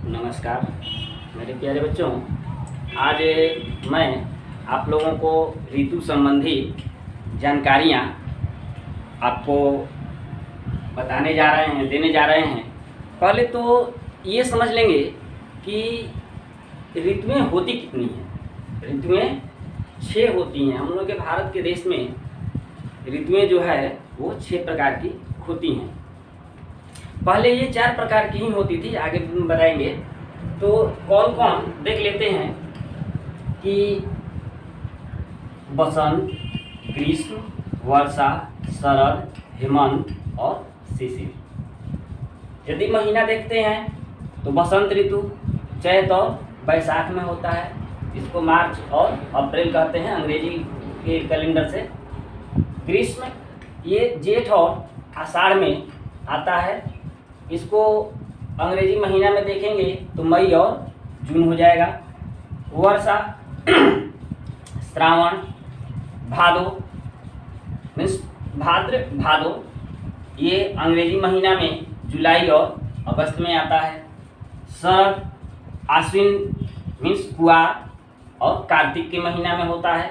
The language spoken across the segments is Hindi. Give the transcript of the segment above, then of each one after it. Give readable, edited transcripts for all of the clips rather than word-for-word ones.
नमस्कार मेरे प्यारे बच्चों। आज मैं आप लोगों को ऋतु संबंधी जानकारियाँ आपको देने जा रहे हैं। पहले तो ये समझ लेंगे कि ऋतुएं होती कितनी हैं। ऋतुएं 6 होती हैं। हम लोग के भारत के देश में ऋतुएं जो है वो 6 प्रकार की होती हैं। पहले ये 4 प्रकार की ही होती थी, आगे बताएंगे। तो कौन कौन देख लेते हैं कि बसंत, ग्रीष्म, वर्षा, शरद, हेमंत और शिशिर। यदि महीना देखते हैं तो बसंत ऋतु चैत और बैसाख में होता है। इसको मार्च और अप्रैल कहते हैं अंग्रेजी के कैलेंडर से। ग्रीष्म ये जेठ और आषाढ़ में आता है। इसको अंग्रेजी महीना में देखेंगे तो मई और जून हो जाएगा। वर्षा श्रावण भादो मीन्स भाद्र भादो, ये अंग्रेजी महीना में जुलाई और अगस्त में आता है। शरद आश्विन मीन्स कुआर और कार्तिक के महीना में होता है।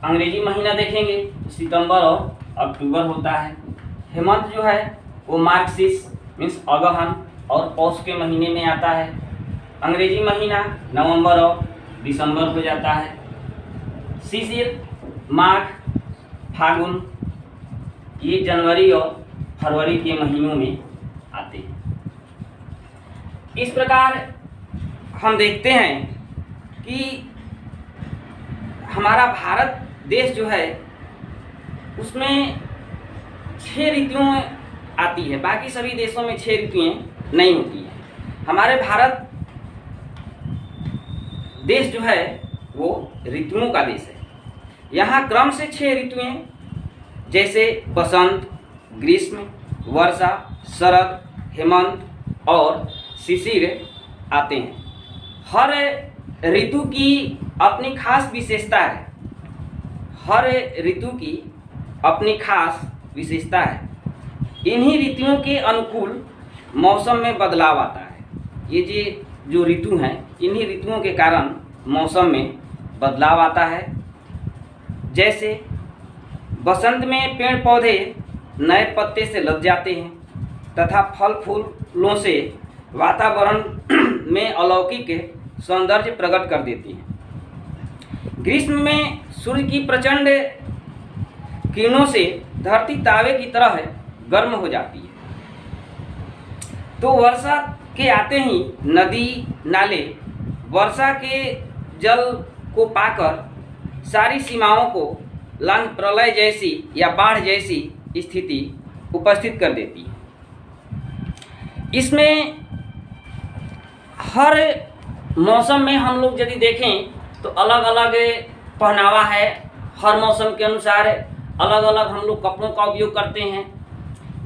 अंग्रेजी महीना देखेंगे तो सितंबर और अक्टूबर होता है। हेमंत जो है वो मार्गशीर्ष मीन्स अगहन और पौष के महीने में आता है। अंग्रेजी महीना नवंबर और दिसंबर हो जाता है। शिशिर माघ फागुन, ये जनवरी और फरवरी के महीनों में आते हैं। इस प्रकार हम देखते हैं कि हमारा भारत देश जो है उसमें 6 ऋतुएं आती है। बाकी सभी देशों में 6 ऋतुएं नहीं होती हैं। हमारे भारत देश जो है वो ऋतुओं का देश है। यहाँ क्रम से 6 ऋतुएं जैसे बसंत, ग्रीष्म, वर्षा, शरद, हेमंत और शिशिर आते हैं। हर ऋतु की अपनी खास विशेषता है। हर ऋतु की अपनी खास विशेषता है। इन्हीं ऋतुओं के अनुकूल मौसम में बदलाव आता है। ये जो ऋतु हैं, इन्हीं ऋतुओं के कारण मौसम में बदलाव आता है। जैसे बसंत में पेड़ पौधे नए पत्ते से लग जाते हैं तथा फल फूलों से वातावरण में अलौकिक सौंदर्य प्रकट कर देती हैं। ग्रीष्म में सूर्य की प्रचंड किरणों से धरती तावे की तरह गर्म हो जाती है। तो वर्षा के आते ही नदी नाले वर्षा के जल को पाकर सारी सीमाओं को लांघ प्रलय जैसी या बाढ़ जैसी स्थिति उपस्थित कर देती है। इसमें हर मौसम में हम लोग यदि देखें तो अलग अलग पहनावा है। हर मौसम के अनुसार अलग अलग हम लोग कपड़ों का उपयोग करते हैं।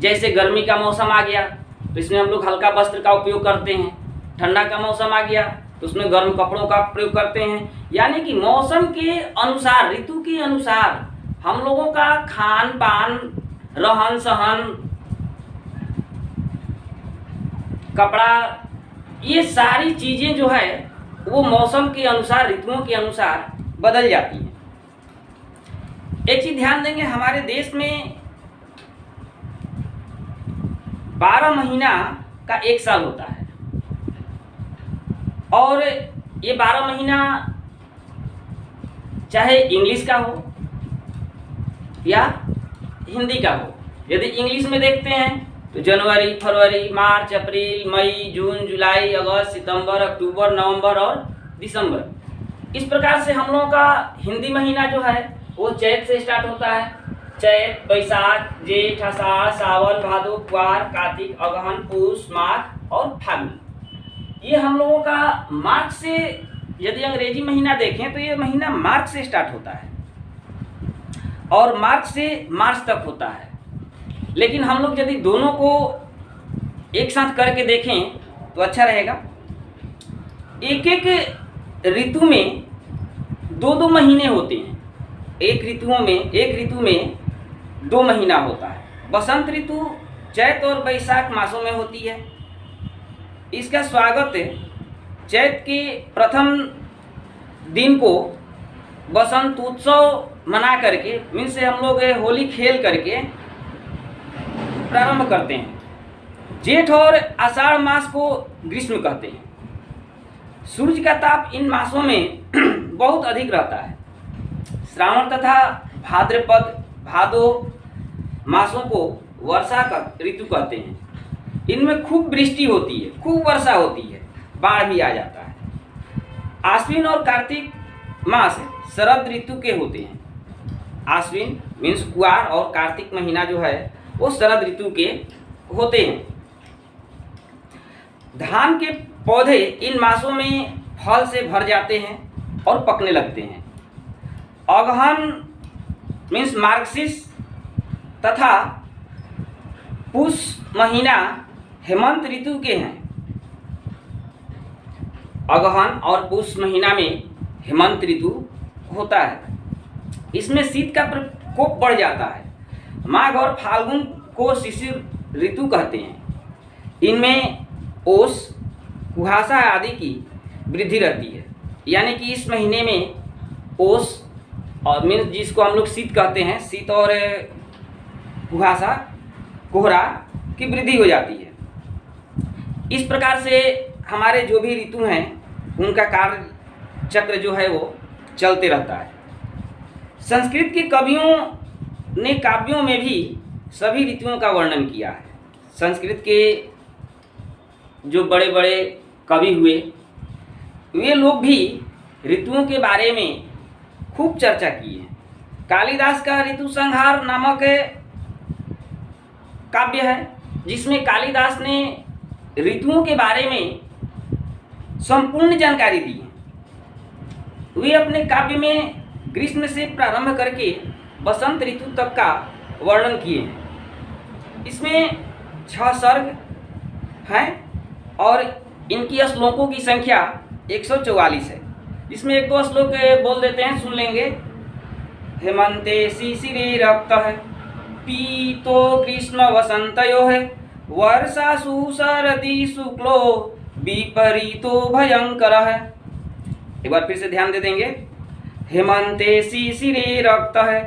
जैसे गर्मी का मौसम आ गया तो इसमें हम लोग हल्का वस्त्र का उपयोग करते हैं। ठंडा का मौसम आ गया तो उसमें गर्म कपड़ों का प्रयोग करते हैं। यानी कि मौसम के अनुसार, ऋतु के अनुसार हम लोगों का खान पान, रहन सहन, कपड़ा, ये सारी चीज़ें जो है वो मौसम के अनुसार, ऋतुओं के अनुसार बदल जाती हैं। एक चीज़ ध्यान देंगे, हमारे देश में 12 महीना का एक साल होता है और ये 12 महीना चाहे इंग्लिश का हो या हिंदी का हो। यदि इंग्लिश में देखते हैं तो जनवरी, फरवरी, मार्च, अप्रैल, मई, जून, जुलाई, अगस्त, सितंबर, अक्टूबर, नवंबर और दिसंबर। इस प्रकार से हम लोगों का हिंदी महीना जो है वो चैत से स्टार्ट होता है। चैत, बैसाख, जेठ, आषाढ़, सावन, भादो, कुआर, कार्तिक, अगहन, पूष, माघ और फागुन। ये हम लोगों का मार्च से, यदि अंग्रेजी महीना देखें तो ये महीना मार्च से स्टार्ट होता है और मार्च से मार्च तक होता है। लेकिन हम लोग यदि दोनों को एक साथ करके देखें तो अच्छा रहेगा। एक एक ऋतु में 2-2 महीने होते हैं। एक ऋतु में 2 महीना होता है। बसंत ऋतु चैत और बैसाख मासों में होती है। इसका स्वागत चैत के प्रथम दिन को बसंत उत्सव मना करके मीन्स हम लोग होली खेल करके प्रारंभ करते हैं। जेठ और आषाढ़ मास को ग्रीष्म कहते हैं। सूर्य का ताप इन मासों में बहुत अधिक रहता है। श्रावण तथा भाद्रपद भादो मासों को वर्षा का ऋतु कहते हैं। इनमें खूब वृष्टि होती है, खूब वर्षा होती है, बाढ़ भी आ जाता है। आश्विन और कार्तिक मास शरद ऋतु के होते हैं। आश्विन मीन्स कुआर और कार्तिक महीना जो है वो शरद ऋतु के होते हैं। धान के पौधे इन मासों में फल से भर जाते हैं और पकने लगते हैं। अगहन मीन्स मार्गशीर्ष तथा पुष महीना हेमंत ऋतु के हैं। अगहन और पुष महीना में हेमंत ऋतु होता है। इसमें शीत का प्रकोप बढ़ जाता है। माघ और फाल्गुन को शिशिर ऋतु कहते हैं। इनमें ओस कुहासा आदि की वृद्धि रहती है, यानी कि इस महीने में ओस और मीन्स जिसको हम लोग शीत कहते हैं, शीत और कुहासा कोहरा की वृद्धि हो जाती है। इस प्रकार से हमारे जो भी ऋतु हैं उनका कार्य चक्र जो है वो चलते रहता है। संस्कृत के कवियों ने काव्यों में भी सभी ऋतुओं का वर्णन किया है। संस्कृत के जो बड़े बड़े कवि हुए वे लोग भी ऋतुओं के बारे में खूब चर्चा की है। कालिदास का ऋतु संहार नामक काव्य है, जिसमें कालिदास ने ऋतुओं के बारे में संपूर्ण जानकारी दी है। वे अपने काव्य में ग्रीष्म से प्रारंभ करके बसंत ऋतु तक का वर्णन किए हैं। इसमें 6 सर्ग हैं और इनकी श्लोकों की संख्या 144 है। इसमें एक दो श्लोक बोल देते हैं, सुन लेंगे। हेमंते शिशिरे रक्तः पीतो ग्रीष्म वसंतयो है वर्षासु शरदि शुक्लो विपरीतो भयंकर है। एक बार फिर से ध्यान दे देंगे। हेमंते शिशिरे रक्तः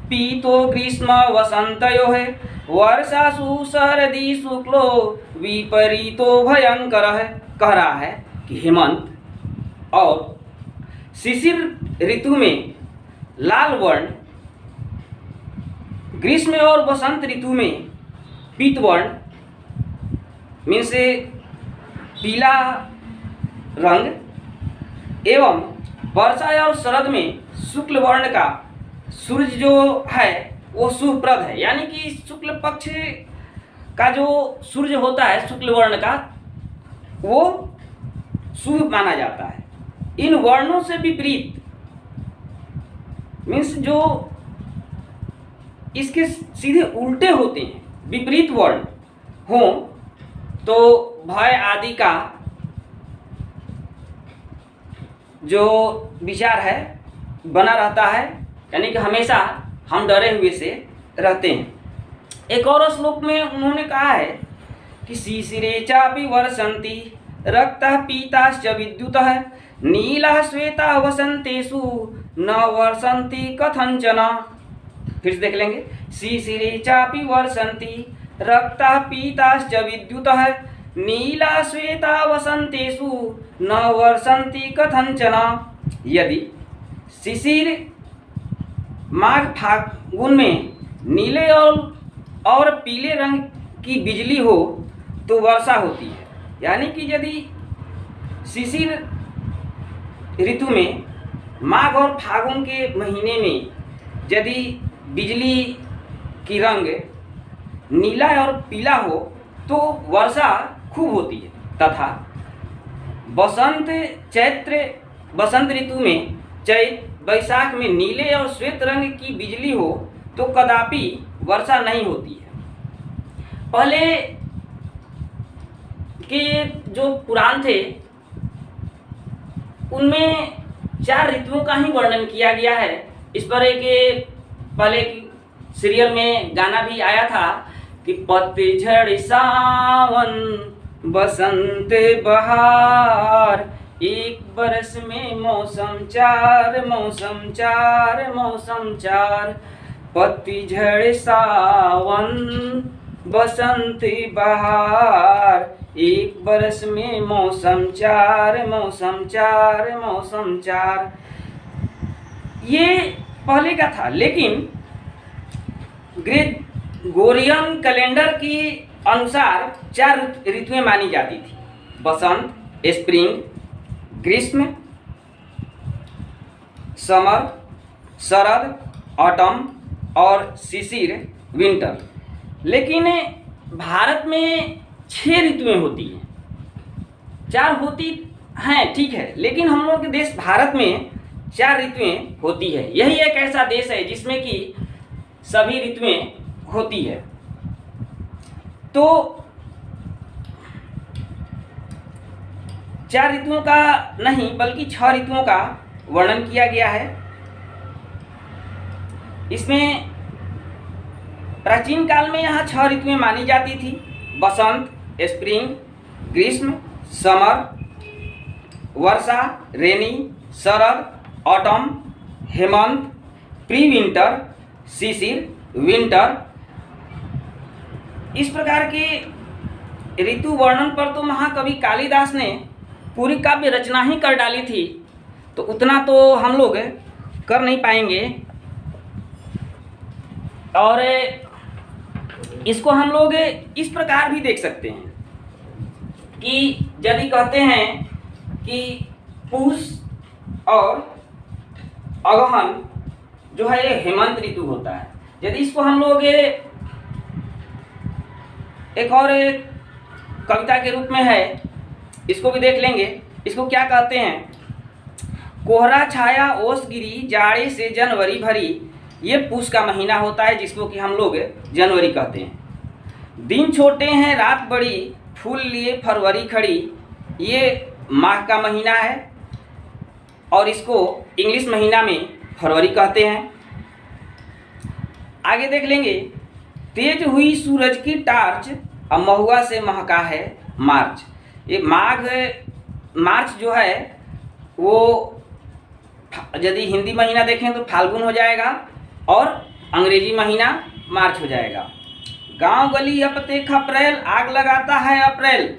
पीतो ग्रीष्म वसंतयो है वर्षासु शरदि शुक्लो विपरीतो भयंकर है। कह रहा है कि हेमंत और शिशिर ऋतु में लाल वर्ण, ग्रीष्म और वसंत ऋतु में पीत वर्ण मीन्स पीला रंग एवं वर्षा और शरद में शुक्ल वर्ण का सूर्य जो है वो शुभप्रद है, यानी कि शुक्ल पक्ष का जो सूर्य होता है शुक्ल वर्ण का वो शुभ माना जाता है। इन वर्णों से विपरीत मीन्स जो इसके सीधे उल्टे होते हैं, विपरीत वर्ण हो तो भय आदि का जो विचार है बना रहता है, यानी कि हमेशा हम डरे हुए से रहते हैं। एक और श्लोक में उन्होंने कहा है कि शिशिरे चापि वर्षन्ति रक्तः पीताश्च विद्युतः नीला श्वेता वसंतेषु न वर्षन्ति कथंचन। फिर से देख लेंगे। शिशिरे चापि वर्षन्ति रक्तः पीताश्च विद्युतः नीला श्वेता वसंतेषु न वर्षन्ति कथंचन। यदि शिशिर माघ फागुन में नीले और पीले रंग की बिजली हो तो वर्षा होती है, यानी कि यदि शिशिर ऋतु में माघ और फागुन के महीने में यदि बिजली की रंग नीला और पीला हो तो वर्षा खूब होती है। तथा बसंत ऋतु में चैत वैशाख में नीले और श्वेत रंग की बिजली हो तो कदापि वर्षा नहीं होती है। पहले के जो पुराण थे उनमें 4 ऋतुओं का ही वर्णन किया गया है। इस पर एक पहले सीरियल में गाना भी आया था कि पतझड़ सावन बसंत बहार, एक बरस में मौसम चार, मौसम चार, मौसम चार। पतझड़ सावन, बसंत बहार, एक बरस में मौसम चार, मौसम चार, मौसम चार। ये पहले का था, लेकिन ग्रेगोरियन कैलेंडर के अनुसार 4 ऋतुएं मानी जाती थी: बसंत, स्प्रिंग, ग्रीष्म, समर, शरद, ऑटम और शिशिर, विंटर। लेकिन भारत में 6 ऋतुएं होती हैं। 4 होती हैं, ठीक है, लेकिन हम लोग के देश भारत में 4 ऋतुएं होती है। यही एक ऐसा देश है जिसमें कि सभी ऋतुएं होती है। तो 4 ऋतुओं का नहीं बल्कि 6 ऋतुओं का वर्णन किया गया है। इसमें प्राचीन काल में यहाँ 6 ऋतुएं मानी जाती थी: बसंत, स्प्रिंग, ग्रीष्म, समर, वर्षा, रेनी, शरद, ऑटम, हेमंत, प्री विंटर, शिशिर, विंटर। इस प्रकार के ऋतु वर्णन पर तो महाकवि कालिदास ने पूरी काव्य रचना ही कर डाली थी, तो उतना तो हम लोग कर नहीं पाएंगे। और इसको हम लोग इस प्रकार भी देख सकते हैं कि यदि कहते हैं कि पूष और अगहन जो है ये हेमंत ऋतु होता है, यदि इसको हम लोग एक और कविता के रूप में है, इसको भी देख लेंगे। इसको क्या कहते हैं? कोहरा छाया ओस गिरी, जाड़े से जनवरी भरी। ये पूष का महीना होता है, जिसको कि हम लोग जनवरी कहते हैं। दिन छोटे हैं रात बड़ी, फूल लिए फरवरी खड़ी। ये माह का महीना है और इसको इंग्लिश महीना में फरवरी कहते हैं। आगे देख लेंगे, तेज हुई सूरज की टार्च, अब महुआ से महका है मार्च। ये मार्च जो है वो यदि हिंदी महीना देखें तो फाल्गुन हो जाएगा और अंग्रेजी महीना मार्च हो जाएगा। गांव गली अपतेख अप्रैल, आग लगाता है अप्रैल।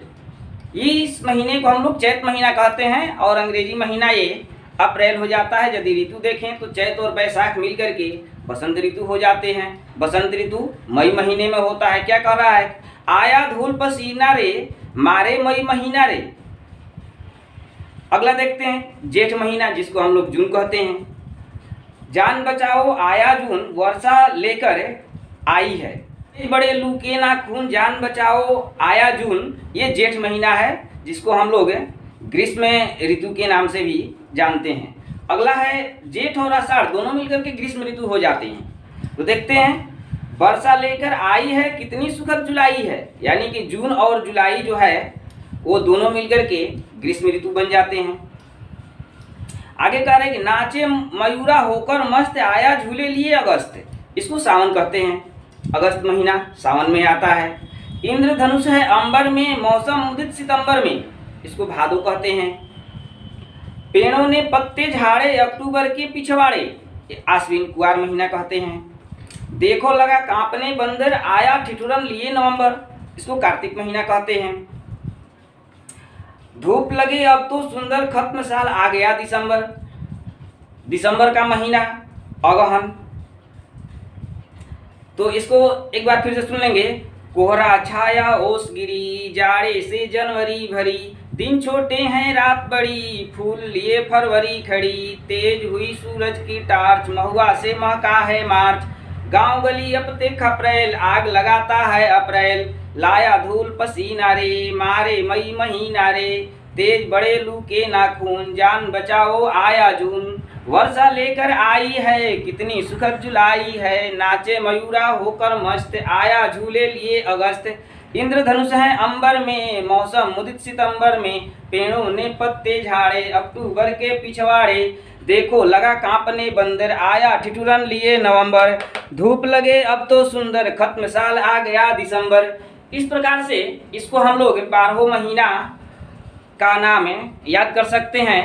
इस महीने को हम लोग चैत महीना कहते हैं और अंग्रेजी महीना ये अप्रैल हो जाता है। यदि ऋतु देखें तो चैत और बैसाख मिल करके बसंत ऋतु हो जाते हैं। बसंत ऋतु मई महीने में होता है। क्या कह रहा है? आया धूल पसीना रे, मारे मई महीना रे। अगला देखते हैं जेठ महीना, जिसको हम लोग जून कहते हैं। जान बचाओ आया जून, वर्षा लेकर आई है। बड़े लू के नाखून, जान बचाओ आया जून। ये जेठ महीना है, जिसको हम लोग ग्रीष्म ऋतु के नाम से भी जानते हैं। अगला है जेठ और आषाढ़, दोनों मिलकर के ग्रीष्म ऋतु हो जाते हैं। तो देखते हैं, वर्षा लेकर आई है, कितनी सुखद जुलाई है। यानी कि जून और जुलाई जो है वो दोनों मिलकर के ग्रीष्म ऋतु बन जाते हैं। आगे कह रहे हैं कि नाचे मयूरा होकर मस्त, आया झूले लिए अगस्त। इसको सावन कहते हैं। अगस्त महीना सावन में आता है। इंद्रधनुष है अंबर में, मौसम उदित सितंबर में। इसको भादो कहते हैं। पेड़ों ने पत्ते झाड़े, अक्टूबर के पिछवाड़े। आश्विन कुआर महीना कहते हैं। देखो लगा कांपने बंदर, आया ठिठुरन लिए नवंबर। इसको कार्तिक महीना कहते हैं। धूप लगे अब तो सुंदर, खत्म साल आ गया दिसंबर। दिसंबर का महीना अगहन। तो इसको एक बार फिर से सुन लेंगे। कोहरा छाया ओस गिरी, जाड़े से जनवरी भरी। दिन छोटे हैं रात बड़ी, फूल लिए फरवरी खड़ी। तेज हुई सूरज की टार्च, महुआ से महका है मार्च। गांव गली अपतेख अप्रैल, आग लगाता है अप्रैल। लाया धूल पसीना रे, मारे मई महीना रे। तेज बड़े लू के नाखून, जान बचाओ आया जून। वर्षा लेकर आई है, कितनी सुखद जुलाई है। नाचे मयूरा होकर मस्त, आया झूले लिए अगस्त। इंद्रधनुष है अंबर में, मौसम उदित सितंबर में। पेड़ों ने पत्ते झाड़े, अक्टूबर के पिछवाड़े। देखो लगा कांपने बंदर, आया ठिठुरन लिए नवंबर। धूप लगे अब तो सुंदर, खत्म साल आ गया दिसंबर। इस प्रकार से इसको हम लोग 12 महीना का नाम याद कर सकते हैं।